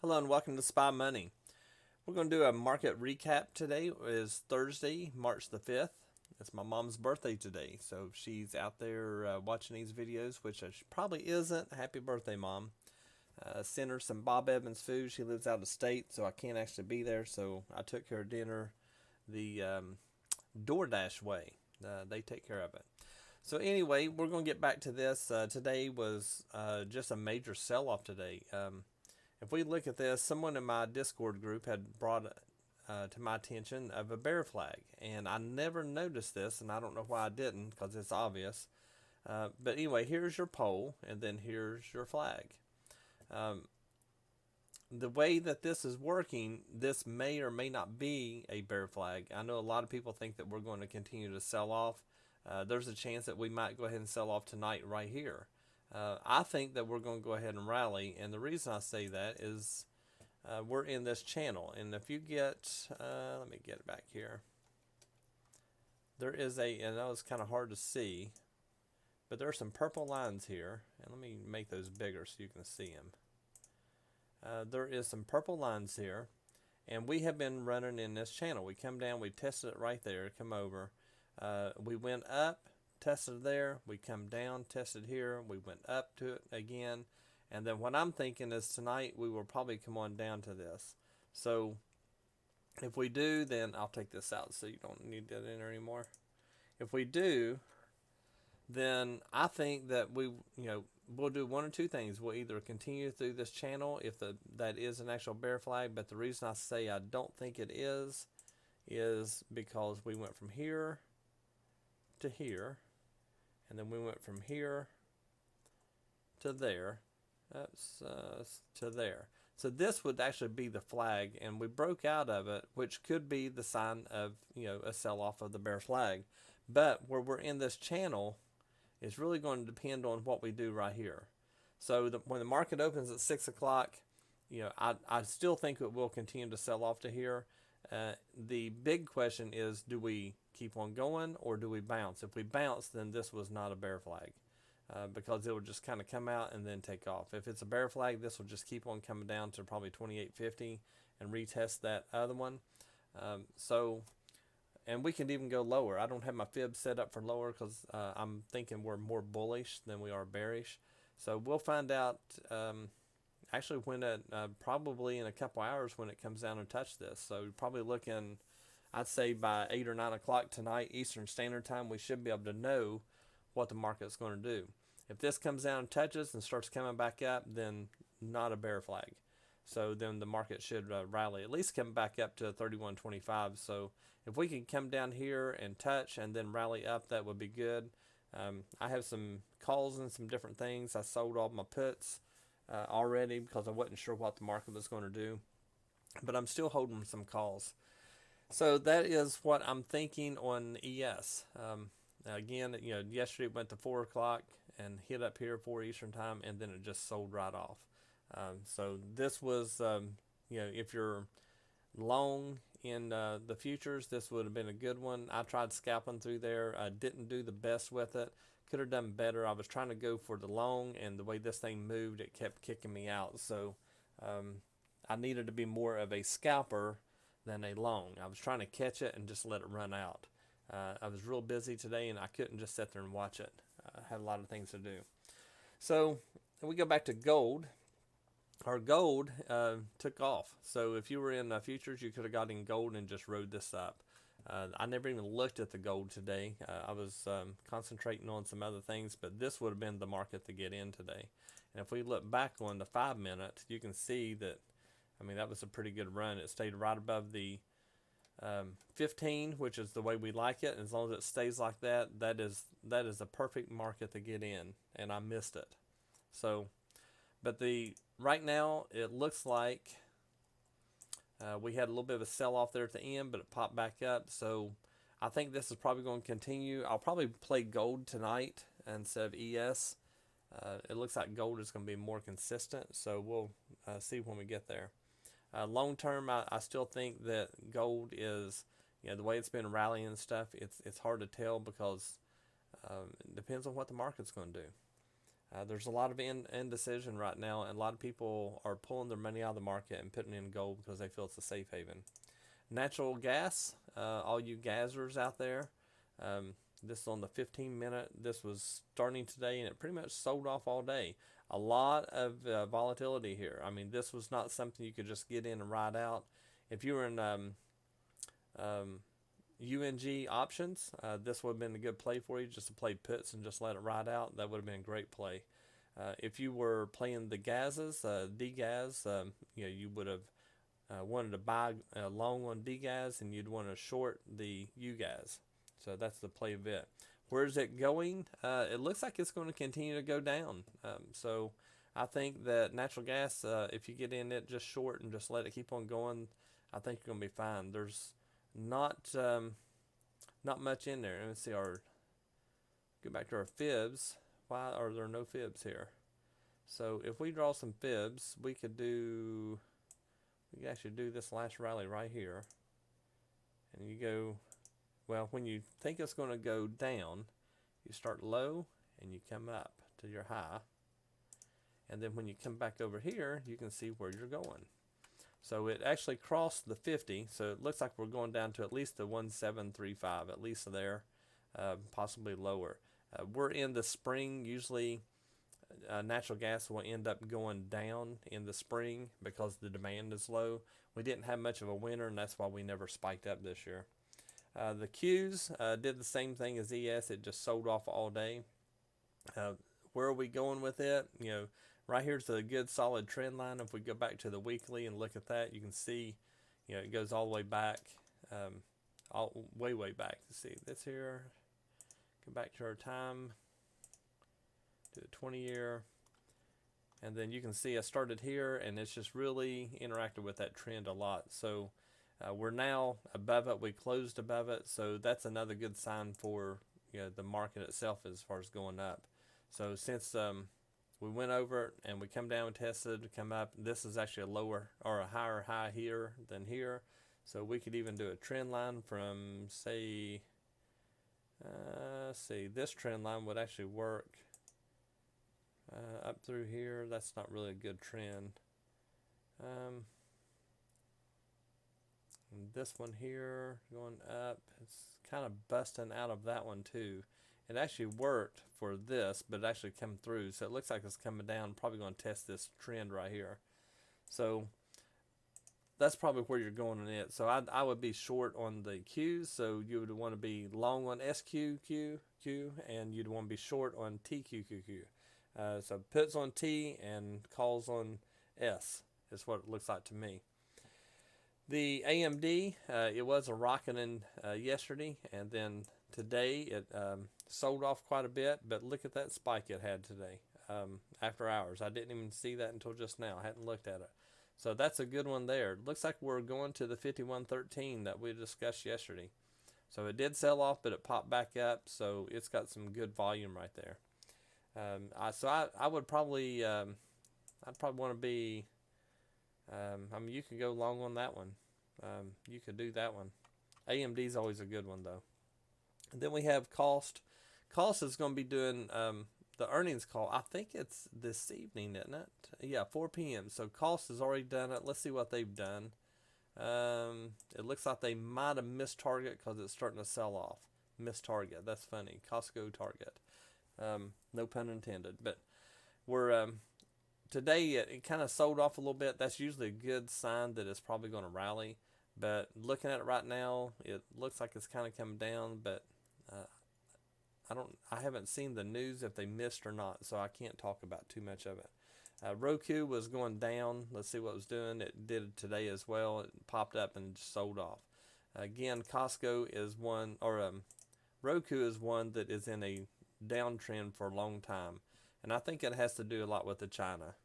Hello and welcome to Spy Money. We're going to do a market recap today. It is Thursday, March the 5th. It's my mom's birthday today, so if she's out there watching these videos, which she probably isn't, happy birthday, Mom. Send her some Bob Evans food. She lives out of state, so I can't actually be there, so I took her dinner the DoorDash way. They take care of it. So anyway, we're going to get back to this. Today was just a major sell-off today. If we look at this, someone in my Discord group had brought to my attention of a bear flag, and I never noticed this, and I don't know why I didn't, because it's obvious. But anyway, here's your pole, and then here's your flag. Um, the way that this is working, this may or may not be a bear flag. I know a lot of people think that we're going to continue to sell off. There's a chance that we might go ahead and sell off tonight right here. I think that we're going to go ahead and rally, and the reason I say that is we're in this channel, and if you get, let me get it back here. There is and that was kind of hard to see, but there are some purple lines here, and let me make those bigger so you can see them. There is some purple lines here, and we have been running in this channel. We come down, we tested it right there, come over. We went up, tested there, we come down, tested here, we went up to it again, and then what I'm thinking is tonight we will probably come on down to this. So if we do, then I'll take this out so you don't need that in there anymore. If we do, then I think that we'll do one or two things. We'll either continue through this channel if that is an actual bear flag, but the reason I say I don't think it is because we went from here to here, and then we went from here to there, to there. So this would actually be the flag, and we broke out of it, which could be the sign of a sell-off of the bear flag. But where we're in this channel is really going to depend on what we do right here. So when the market opens at 6 o'clock, I still think it will continue to sell off to here. The big question is, do we keep on going or do we bounce? If we bounce, then this was not a bear flag because it will just kind of come out and then take off. If it's a bear flag, this will just keep on coming down to probably 28.50 and retest that other one. And we can even go lower. I don't have my fib set up for lower because I'm thinking we're more bullish than we are bearish. So we'll find out actually when it probably in a couple hours when it comes down and touch this. So we're probably looking, I'd say by 8 or 9 o'clock tonight Eastern Standard Time, we should be able to know what the market's going to do. If this comes down and touches and starts coming back up, then not a bear flag. So then the market should rally, at least come back up to 31.25. So if we can come down here and touch and then rally up, that would be good. I have some calls and some different things. I sold all my puts already because I wasn't sure what the market was going to do, but I'm still holding some calls. So that is what I'm thinking on ES. Again, yesterday it went to 4 o'clock and hit up here 4 Eastern Time, and then it just sold right off. So this was, if you're long in the futures, this would have been a good one. I tried scalping through there. I didn't do the best with it. Could have done better. I was trying to go for the long, and the way this thing moved, it kept kicking me out. So I needed to be more of a scalper than a long. I was trying to catch it and just let it run out. I was real busy today, and I couldn't just sit there and watch it. I had a lot of things to do. So we go back to gold. Our gold took off. So if you were in futures, you could have got in gold and just rode this up. I never even looked at the gold today. I was concentrating on some other things, but this would have been the market to get in today. And if we look back on the 5 minute, you can see that, that was a pretty good run. It stayed right above the 15, which is the way we like it. As long as it stays like that, that is a perfect market to get in, and I missed it. So, but right now it looks like we had a little bit of a sell-off there at the end, but it popped back up. So I think this is probably going to continue. I'll probably play gold tonight instead of ES. It looks like gold is going to be more consistent, so we'll see when we get there. Long term, I still think that gold is, the way it's been rallying and stuff, it's hard to tell because it depends on what the market's going to do. There's a lot of indecision right now, and a lot of people are pulling their money out of the market and putting in gold because they feel it's a safe haven. Natural gas, all you gassers out there, this is on the 15-minute. This was starting today, and it pretty much sold off all day. A lot of volatility here. I mean, this was not something you could just get in and ride out. If you were in UNG options, this would have been a good play for you, just to play puts and just let it ride out. That would have been a great play. If you were playing the gases, DGAS, you would have wanted to buy long on DGAS, and you'd want to short the UGAS. So that's the play of it. Where is it going? It looks like it's going to continue to go down. So I think that natural gas, if you get in it just short and just let it keep on going, I think you're going to be fine. There's not much in there. Let's see go back to our fibs. Why are there no fibs here? So if we draw some fibs, we could actually do this last rally right here. And you go, well, when you think it's going to go down, you start low and you come up to your high. And then when you come back over here, you can see where you're going. So it actually crossed the 50, so it looks like we're going down to at least the 1735, at least there, possibly lower. We're in the spring. Usually natural gas will end up going down in the spring because the demand is low. We didn't have much of a winter, and that's why we never spiked up this year. The Qs did the same thing as ES. It just sold off all day. Where are we going with it? Right here's a good solid trend line. If we go back to the weekly and look at that, you can see, it goes all the way back, way back. Let's see this here. Go back to our time. Do the 20-year, and then you can see I started here, and it's just really interacted with that trend a lot. So we're now above it. We closed above it, so that's another good sign for the market itself as far as going up. So since we went over it and we come down and tested, come up. This is actually a lower or a higher high here than here. So we could even do a trend line from, say, this trend line would actually work up through here. That's not really a good trend. And this one here going up, it's kind of busting out of that one too. It actually worked for this, but it actually came through. So it looks like it's coming down. Probably going to test this trend right here. So that's probably where you're going on it. So I would be short on the Qs. So you would want to be long on SQQQ, and you'd want to be short on TQQQ. So puts on T and calls on S is what it looks like to me. The AMD, it was a rocketing yesterday, and then today it sold off quite a bit, but look at that spike it had today after hours. I didn't even see that until just now. I hadn't looked at it. So that's a good one there. Looks like we're going to the 5113 that we discussed yesterday. So it did sell off, but it popped back up, so it's got some good volume right there. I would probably, I'd probably want to be, you could go long on that one. You could do that one. AMD is always a good one, though. And then we have Cost. Cost is going to be doing the earnings call. I think it's this evening, isn't it? Yeah, 4 p.m. So Cost has already done it. Let's see what they've done. It looks like they might have missed target because it's starting to sell off. Missed target. That's funny. Costco target. No pun intended. But we're today it kind of sold off a little bit. That's usually a good sign that it's probably going to rally. But looking at it right now, it looks like it's kind of coming down. But I haven't seen the news if they missed or not, so I can't talk about too much of it. Roku was going down. Let's see what it was doing. It did today as well. It popped up and sold off. Again, Costco is one, or Roku is one that is in a downtrend for a long time, and I think it has to do a lot with the China.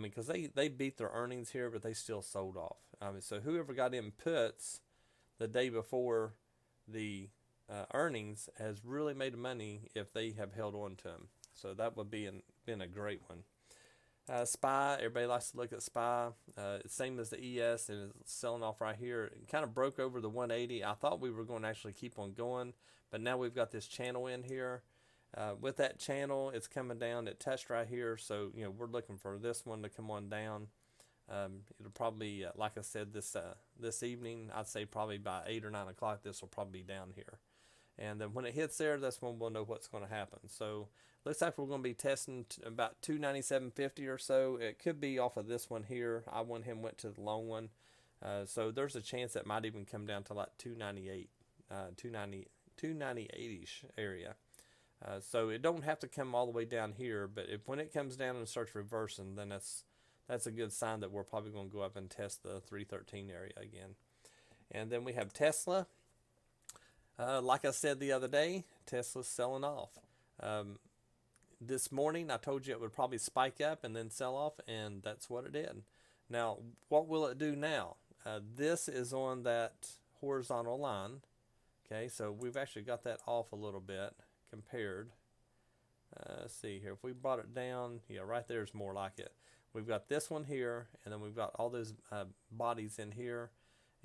Because they beat their earnings here, but they still sold off. So whoever got in puts the day before the earnings has really made money if they have held on to them. So that would been a great one. SPY, everybody likes to look at SPY. Same as the ES, and it's selling off right here. It kind of broke over the 180. I thought we were going to actually keep on going, but now we've got this channel in here. With that channel, it's coming down. It touched right here, so we're looking for this one to come on down. It'll probably, like I said, this evening, I'd say probably by 8 or 9 o'clock, this will probably be down here. And then when it hits there, that's when we'll know what's going to happen. So looks like we're going to be testing about 297.50 or so. It could be off of this one here. I went to the long one. So there's a chance that might even come down to like 298, 298-ish area. So it don't have to come all the way down here, but when it comes down and starts reversing, then that's a good sign that we're probably going to go up and test the 313 area again. And then we have Tesla. Like I said the other day, Tesla's selling off. This morning I told you it would probably spike up and then sell off, and that's what it did. Now, what will it do now? This is on that horizontal line. Okay, so we've actually got that off a little bit compared. Let's see here. If we brought it down, yeah, right there is more like it. We've got this one here, and then we've got all those bodies in here,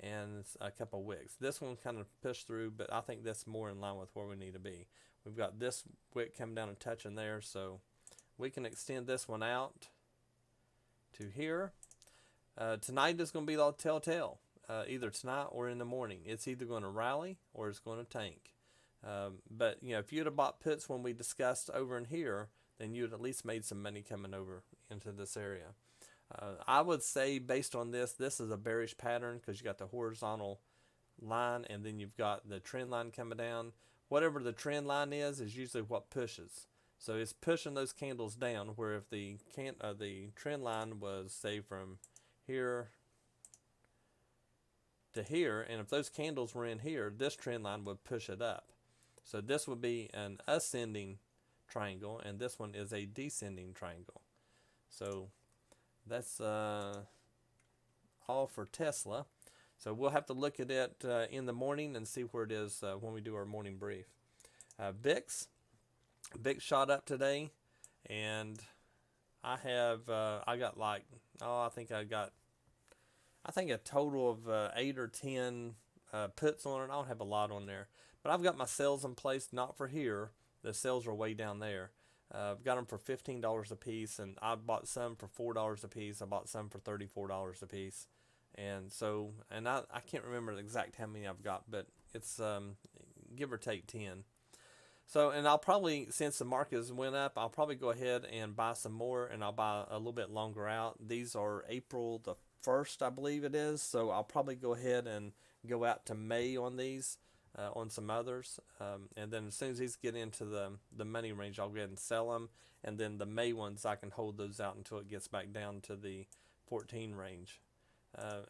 and a couple wicks. This one kind of pushed through, but I think that's more in line with where we need to be. We've got this wick come down and touch in there, so we can extend this one out to here. Tonight is going to be the telltale, either tonight or in the morning. It's either going to rally or it's going to tank. But if you'd have bought puts when we discussed over in here, then you'd at least made some money coming over into this area. I would say based on this is a bearish pattern because you got the horizontal line and then you've got the trend line coming down. Whatever the trend line is usually what pushes. So it's pushing those candles down, where if the trend line was, say, from here to here, and if those candles were in here, this trend line would push it up. So this would be an ascending triangle, and this one is a descending triangle. So that's all for Tesla. So we'll have to look at it in the morning and see where it is when we do our morning brief. VIX shot up today, and I got like, I think a total of 8 or 10 puts on it. I don't have a lot on there, but I've got my sales in place, not for here. The sales are way down there. I've got them for $15 a piece, and I bought some for $4 a piece. I bought some for $34 a piece. And so, I can't remember exact how many I've got, but it's give or take 10. So, and I'll probably, since the markets went up, I'll probably go ahead and buy some more, and I'll buy a little bit longer out. These are April the 1st, I believe it is. So I'll probably go ahead and go out to May on these, on some others. And then as soon as these get into the money range, I'll go ahead and sell them. And then the May ones, I can hold those out until it gets back down to the 14 range.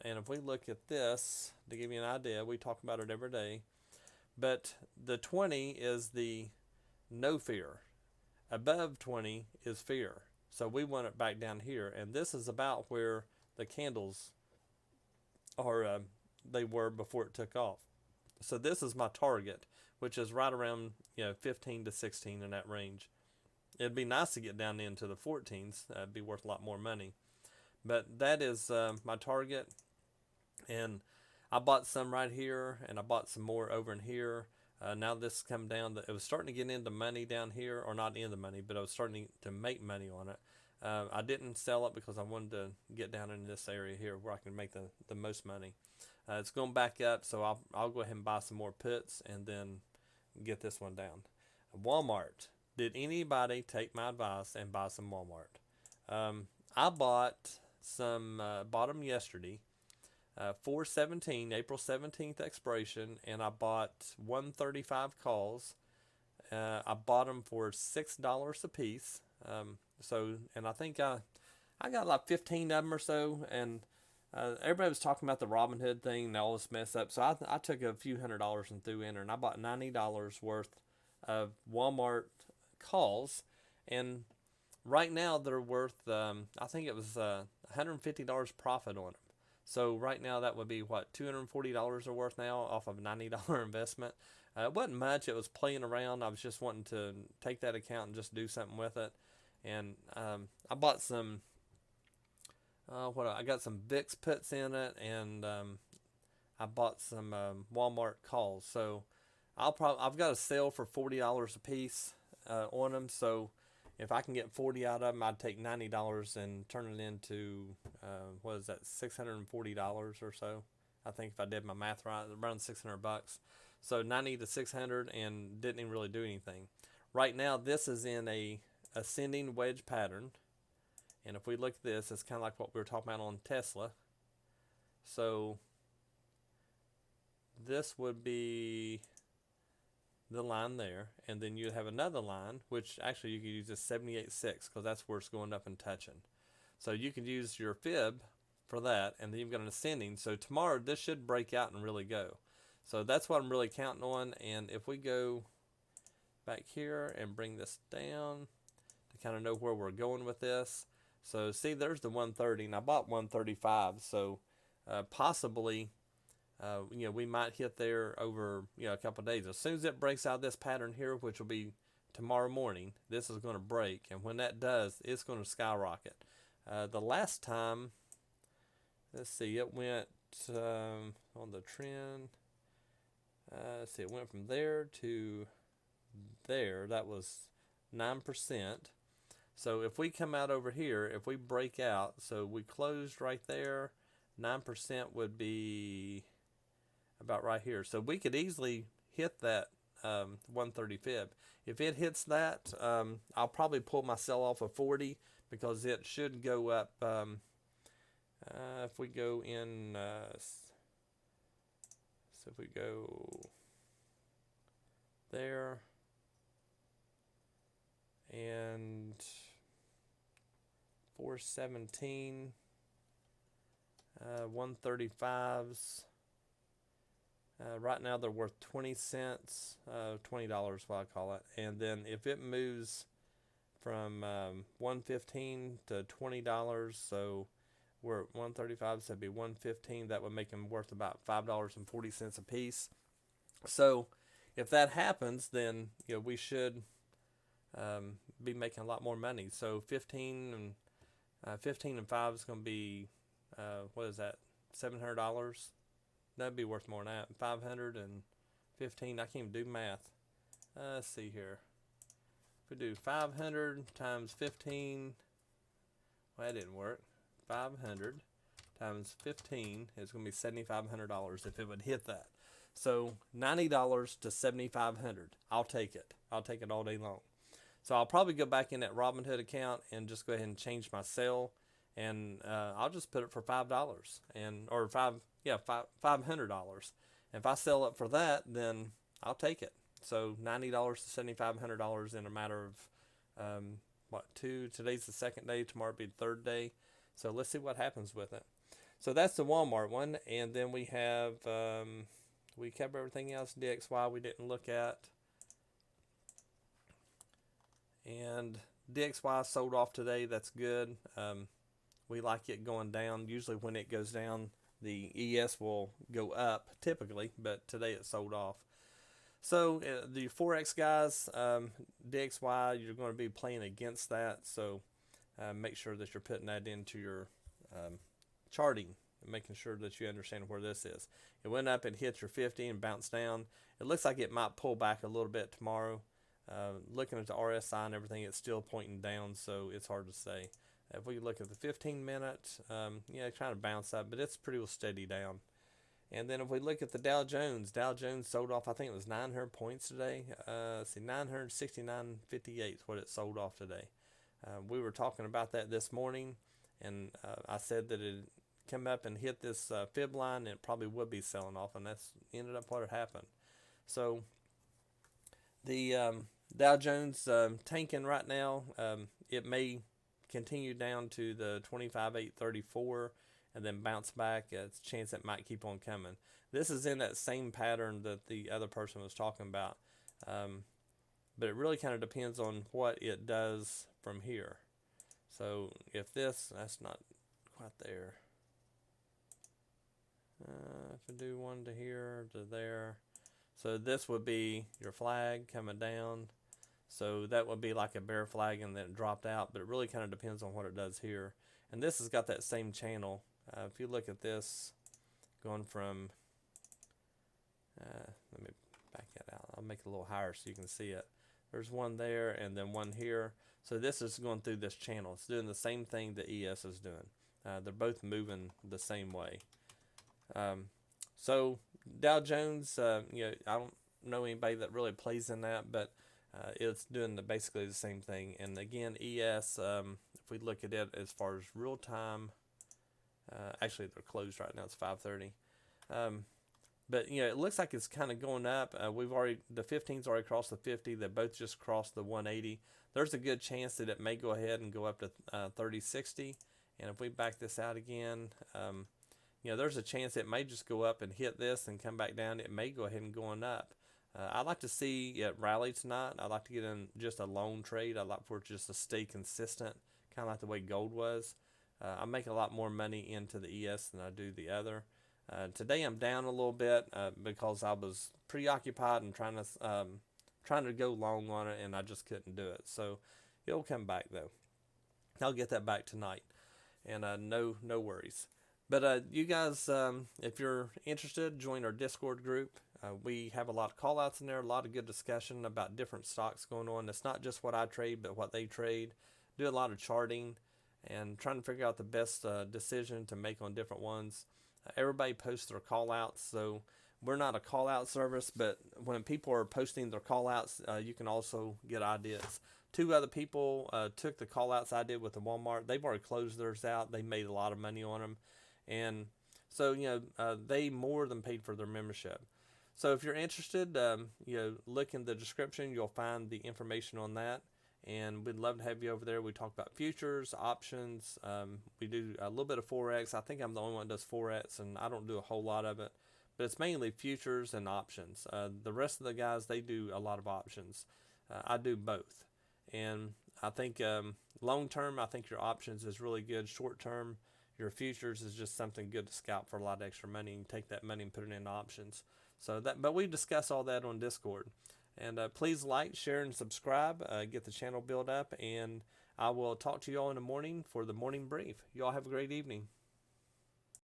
And if we look at this, to give you an idea, we talk about it every day, but the 20 is the no fear. Above 20 is fear. So we want it back down here, and this is about where the candles are, they were before it took off. So this is my target, which is right around 15 to 16 in that range. It'd be nice to get down into the 14s. It'd be worth a lot more money. But that is my target, and I bought some right here, and I bought some more over in here. Now this has come down. It was starting to get into money down here, or not into money, but I was starting to make money on it. I didn't sell it because I wanted to get down in this area here where I can make the most money. It's going back up, so I'll go ahead and buy some more puts and then get this one down. Walmart. Did anybody take my advice and buy some Walmart? I bought them yesterday, 4/17, April 17th expiration, and I bought 135 calls. I bought them for $6 a piece. And I think I got like 15 of them or so, and everybody was talking about the Robinhood thing and all this mess up. So I took a few $100s and threw in there, and I bought $90 worth of Walmart calls, and right now they're worth, I think it was $150 profit on them. So right now that would be what, $240 are worth now off of a $90 investment. It wasn't much. It was playing around. I was just wanting to take that account and just do something with it. And I bought some, I got some VIX puts in it, and I bought some Walmart calls. So I've got a sale for $40 a piece. on them. So if I can get 40 out of them, I'd take $90 and turn it into, what is that, $640 or so. I think if I did my math right, around 600 bucks. So 90 to 600 and didn't even really do anything. Right now, this is in a ascending wedge pattern. And if we look at this, it's kind of like what we were talking about on Tesla. So this would be the line there, and then you have another line, which actually you could use this 78.6 because that's where it's going up and touching. So you could use your fib for that, and then you've got an ascending. So tomorrow this should break out and really go. So that's what I'm really counting on. And if we go back here and bring this down to kind of know where we're going with this. So see, there's the 130, and I bought 135. So possibly, we might hit there over, a couple of days. As soon as it breaks out of this pattern here, which will be tomorrow morning, this is going to break. And when that does, it's going to skyrocket. The last time, let's see, it went on the trend. Let's see, it went from there to there. That was 9%. So if we come out over here, if we break out, so we closed right there, 9% would be about right here. So we could easily hit that 130 fib. If it hits that, I'll probably pull my sell off of 40 because it should go up. If we go in, so if we go there and 417, 135s. Right now they're worth 20 cents, $20 what I call it. And then if it moves from 115 to $20, so we're at 135, so it'd be 115. That would make them worth about $5.40 a piece. So if that happens, then we should be making a lot more money. So 15 and 5 is going to be what is that? $700. That'd be worth more than that. 515. I can't even do math. Let's see here. If we do 500 times 15, well, that didn't work. 500 times 15 is going to be $7,500 if it would hit that. So $90 to $7,500. I'll take it. I'll take it all day long. So I'll probably go back in that Robinhood account and just go ahead and change my sell, and I'll just put it for $5 or $500. If I sell it for that, then I'll take it. So $90 to $7,500 in a matter of today's the second day, tomorrow will be the third day. So let's see what happens with it. So that's the Walmart one, and then we have we cover everything else. DXY we didn't look at, and DXY sold off today. That's good. We like it going down. Usually when it goes down, the ES will go up typically, but today it sold off. So the Forex guys, DXY, you're going to be playing against that. So make sure that you're putting that into your charting and making sure that you understand where this is. It went up and hit your 50 and bounced down. It looks like it might pull back a little bit tomorrow. Looking at the RSI and everything, it's still pointing down, so it's hard to say. If we look at the 15 minute, trying to bounce up, but it's pretty well steady down. And then if we look at the Dow Jones sold off, I think it was 900 points today. Let's see, 969.58 is what it sold off today. We were talking about that this morning, and I said that it come up and hit this fib line, and it probably would be selling off, and that's ended up what had happened. So the Dow Jones tanking right now. It may continue down to the 25,834 and then bounce back. It's a chance it might keep on coming. This is in that same pattern that the other person was talking about. But it really kind of depends on what it does from here. So if that's not quite there. If I do one to here to there. So this would be your flag coming down. So that would be like a bear flag and then it dropped out, but it really kind of depends on what it does here. And this has got that same channel. If you look at this, going from, let me back that out. I'll make it a little higher so you can see it. There's one there and then one here. So this is going through this channel. It's doing the same thing the ES is doing. They're both moving the same way. So Dow Jones, I don't know anybody that really plays in that, but it's doing basically the same thing. And again, ES, if we look at it as far as real time, actually they're closed right now. It's 5:30. But it looks like it's kind of going up. The 15's already crossed the 50. They both just crossed the 180. There's a good chance that it may go ahead and go up to 30.60. And if we back this out again, there's a chance it may just go up and hit this and come back down. It may go ahead and going up. I'd like to see it rally tonight. I'd like to get in just a long trade. I'd like for it just to stay consistent, kind of like the way gold was. I make a lot more money into the ES than I do the other. Today I'm down a little bit because I was preoccupied and trying to go long on it, and I just couldn't do it. So it'll come back though. I'll get that back tonight, and no worries. But you guys, if you're interested, join our Discord group. We have a lot of call outs in there, a lot of good discussion about different stocks going on. It's not just what I trade, but what they trade. Do a lot of charting and trying to figure out the best decision to make on different ones. Everybody posts their call outs, so we're not a call out service, but when people are posting their call outs, you can also get ideas. 2 other people took the call outs I did with the Walmart. They've already closed theirs out. They made a lot of money on them. And so, they more than paid for their membership. So if you're interested, look in the description. You'll find the information on that. And we'd love to have you over there. We talk about futures, options. We do a little bit of Forex. I think I'm the only one that does Forex, and I don't do a whole lot of it. But it's mainly futures and options. The rest of the guys, they do a lot of options. I do both. And I think long term, I think your options is really good. Short term, your futures is just something good to scalp for a lot of extra money. You can take that money and put it in options. But we discuss all that on Discord. And please like, share, and subscribe. Get the channel built up. And I will talk to you all in the morning for the morning brief. You all have a great evening.